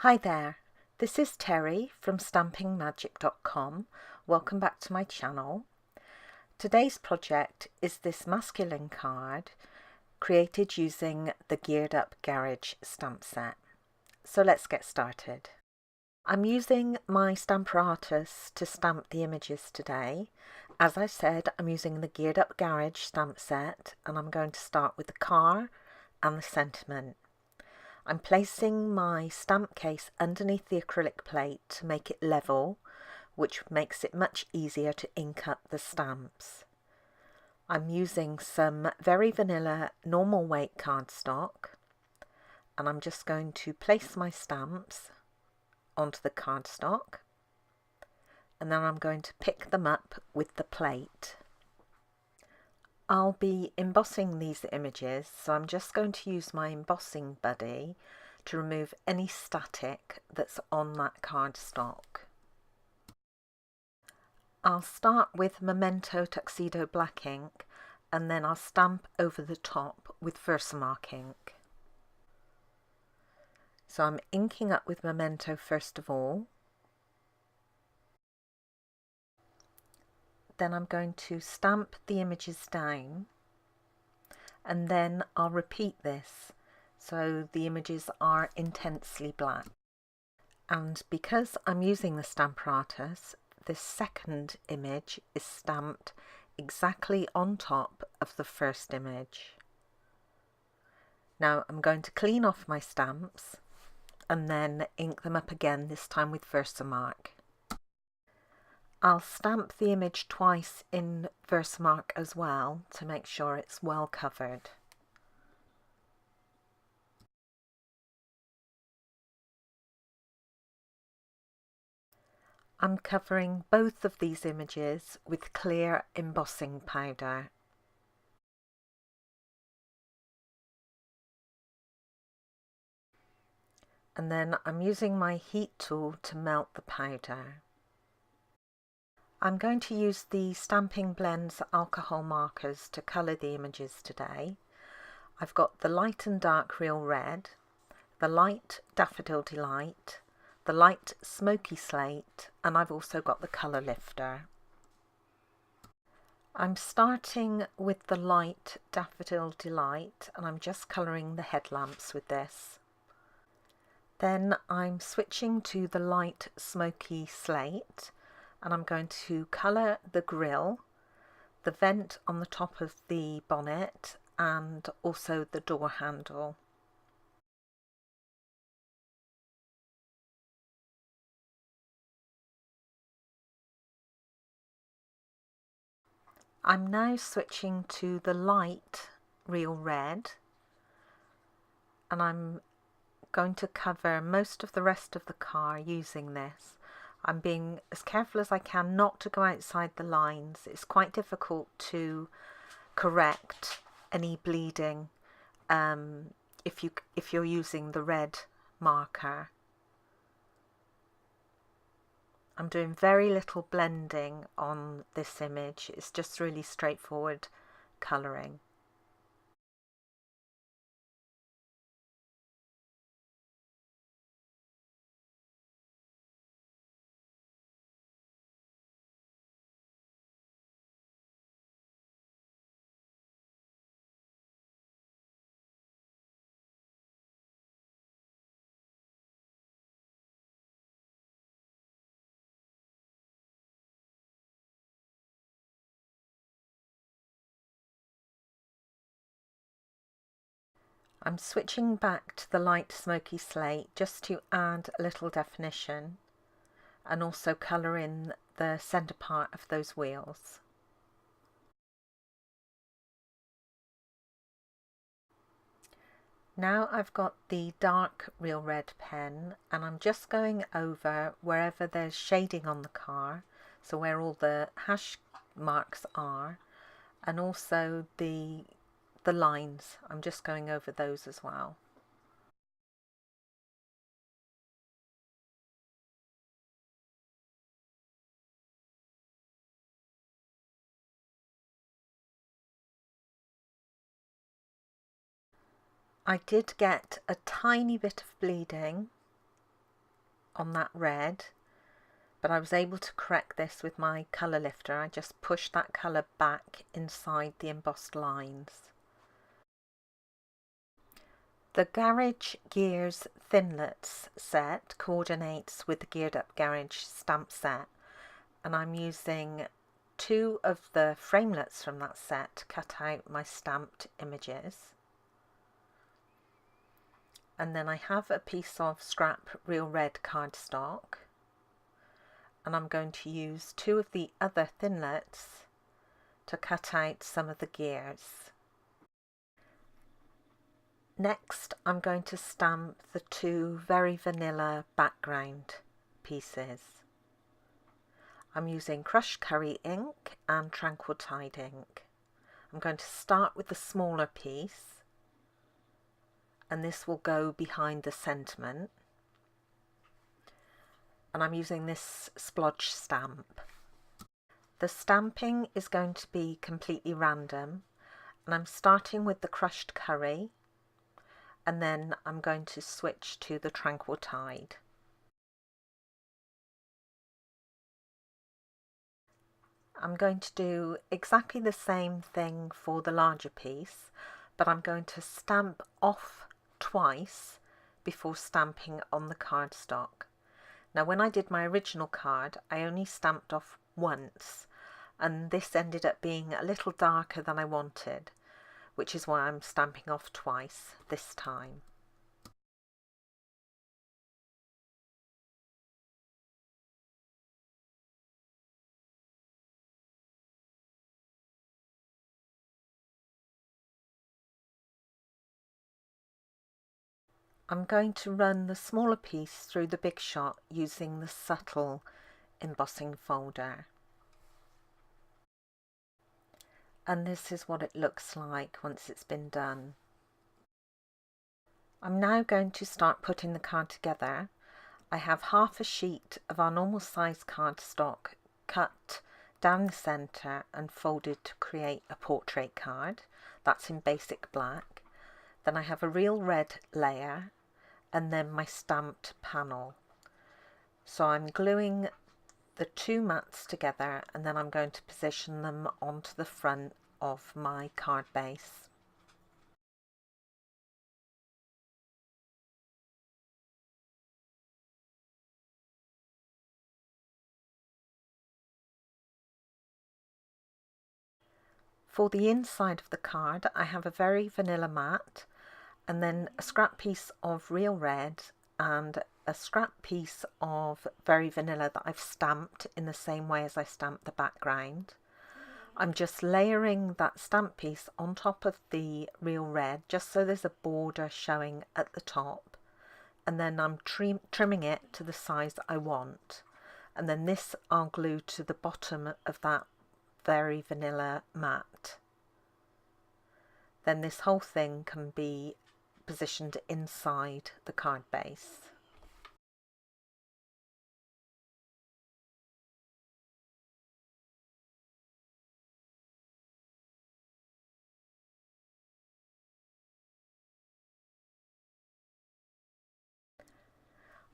Hi there, this is Teri from stampingmagic.com. Welcome back to my channel. Today's project is this masculine card created using the Geared Up Garage stamp set. So let's get started. I'm using my Stamparatus to stamp the images today. As I said, I'm using the Geared Up Garage stamp set, and I'm going to start with the car and the sentiment. I'm placing my stamp case underneath the acrylic plate to make it level, which makes it much easier to ink up the stamps. I'm using some very vanilla normal weight cardstock, and I'm just going to place my stamps onto the cardstock, and then I'm going to pick them up with the plate. I'll be embossing these images, so I'm just going to use my embossing buddy to remove any static that's on that cardstock. I'll start with Memento Tuxedo black ink, and then I'll stamp over the top with Versamark ink. So I'm inking up with Memento first of all. Then I'm going to stamp the images down, and then I'll repeat this so the images are intensely black. And because I'm using the Stamparatus, this second image is stamped exactly on top of the first image. Now I'm going to clean off my stamps and then ink them up again, this time with Versamark. I'll stamp the image twice in Versamark as well to make sure it's well covered. I'm covering both of these images with clear embossing powder. And then I'm using my heat tool to melt the powder. I'm going to use the Stamping Blends alcohol markers to colour the images today. I've got the light and dark real red, the light daffodil delight, the light smoky slate, and I've also got the colour lifter. I'm starting with the light daffodil delight, and I'm just colouring the headlamps with this. Then I'm switching to the light smoky slate, and I'm going to colour the grille, the vent on the top of the bonnet, and also the door handle. I'm now switching to the light real red, and I'm going to cover most of the rest of the car using this. I'm being as careful as I can not to go outside the lines. It's quite difficult to correct any bleeding if you're using the red marker. I'm doing very little blending on this image. It's just really straightforward colouring. I'm switching back to the light smoky slate just to add a little definition and also colour in the centre part of those wheels. Now I've got the dark real red pen, and I'm just going over wherever there's shading on the car, so where all the hash marks are, and also the lines. I'm just going over those as well. I did get a tiny bit of bleeding on that red, but I was able to correct this with my colour lifter. I just pushed that colour back inside the embossed lines. The Garage Gears Thinlits set coordinates with the Geared Up Garage stamp set, and I'm using 2 of the framelits from that set to cut out my stamped images. And then I have a piece of scrap real red cardstock, and I'm going to use 2 of the other thinlits to cut out some of the gears. Next, I'm going to stamp the 2 very vanilla background pieces. I'm using crushed curry ink and tranquil tide ink. I'm going to start with the smaller piece, and this will go behind the sentiment. And I'm using this splodge stamp. The stamping is going to be completely random, and I'm starting with the crushed curry, and then I'm going to switch to the tranquil tide. I'm going to do exactly the same thing for the larger piece, but I'm going to stamp off twice before stamping on the cardstock. Now, when I did my original card, I only stamped off once, and this ended up being a little darker than I wanted, which is why I'm stamping off twice this time. I'm going to run the smaller piece through the big shot using the subtle embossing folder. And this is what it looks like once it's been done. I'm now going to start putting the card together. I have half a sheet of our normal size cardstock cut down the centre and folded to create a portrait card. That's in basic black. Then I have a real red layer, and then my stamped panel. So I'm gluing the 2 mats together, and then I'm going to position them onto the front of my card base. For the inside of the card, I have a very vanilla mat, and then a scrap piece of real red and a scrap piece of very vanilla that I've stamped in the same way as I stamped the background. I'm just layering that stamp piece on top of the real red just so there's a border showing at the top, and then I'm trimming it to the size I want, and then this I'll glue to the bottom of that very vanilla mat. Then this whole thing can be positioned inside the card base.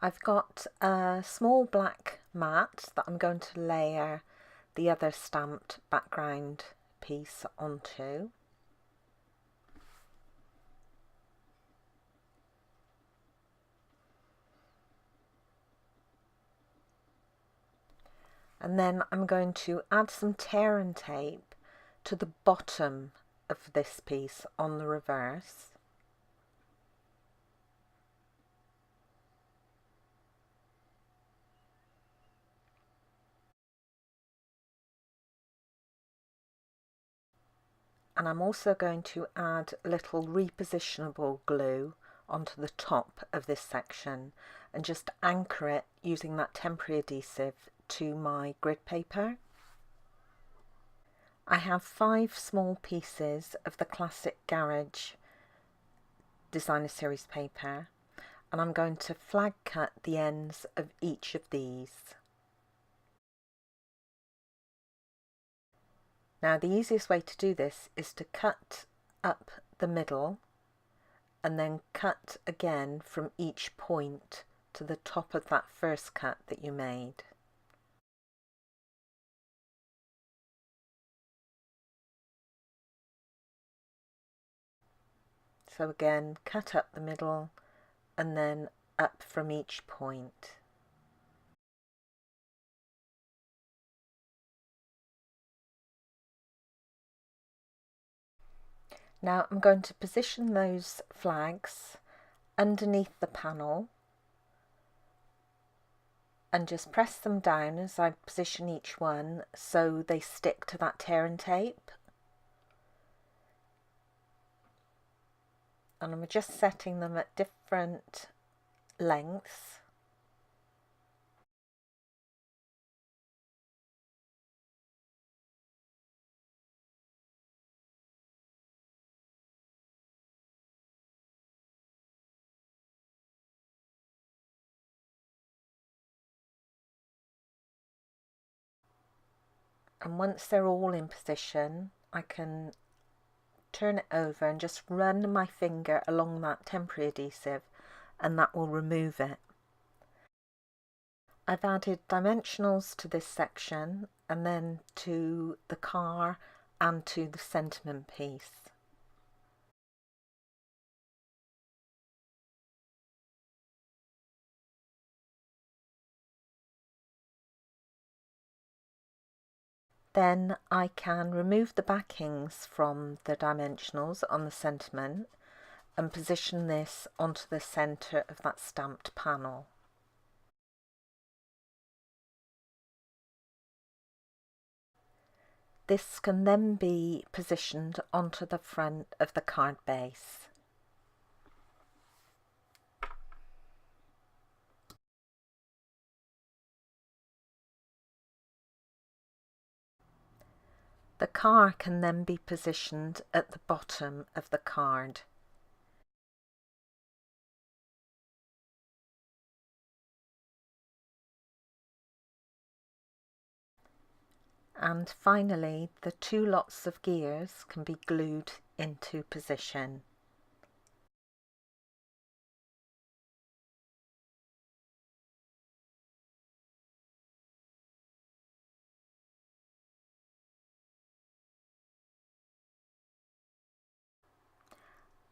I've got a small black mat that I'm going to layer the other stamped background piece onto. And then I'm going to add some tear and tape to the bottom of this piece on the reverse. And I'm also going to add a little repositionable glue onto the top of this section and just anchor it using that temporary adhesive to my grid paper. I have 5 small pieces of the classic Garage Designer Series paper, and I'm going to flag cut the ends of each of these. Now, the easiest way to do this is to cut up the middle and then cut again from each point to the top of that first cut that you made. So again, cut up the middle and then up from each point. Now I'm going to position those flags underneath the panel and just press them down as I position each one so they stick to that tear and tape. And I'm just setting them at different lengths. And once they're all in position, I can turn it over and just run my finger along that temporary adhesive and that will remove it. I've added dimensionals to this section and then to the car and to the sentiment piece. Then I can remove the backings from the dimensionals on the sentiment and position this onto the centre of that stamped panel. This can then be positioned onto the front of the card base. The car can then be positioned at the bottom of the card. And finally, the two lots of gears can be glued into position.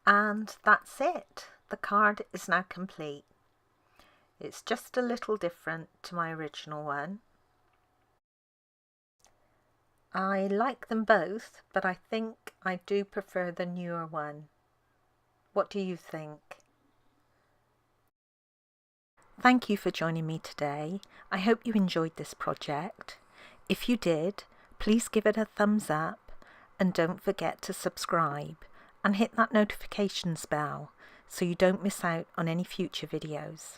And that's it. The card is now complete. It's just a little different to my original one. I like them both, but I think I do prefer the newer one. What do you think? Thank you for joining me today. I hope you enjoyed this project. If you did, please give it a thumbs up and don't forget to subscribe and hit that notifications bell so you don't miss out on any future videos.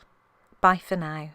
Bye for now.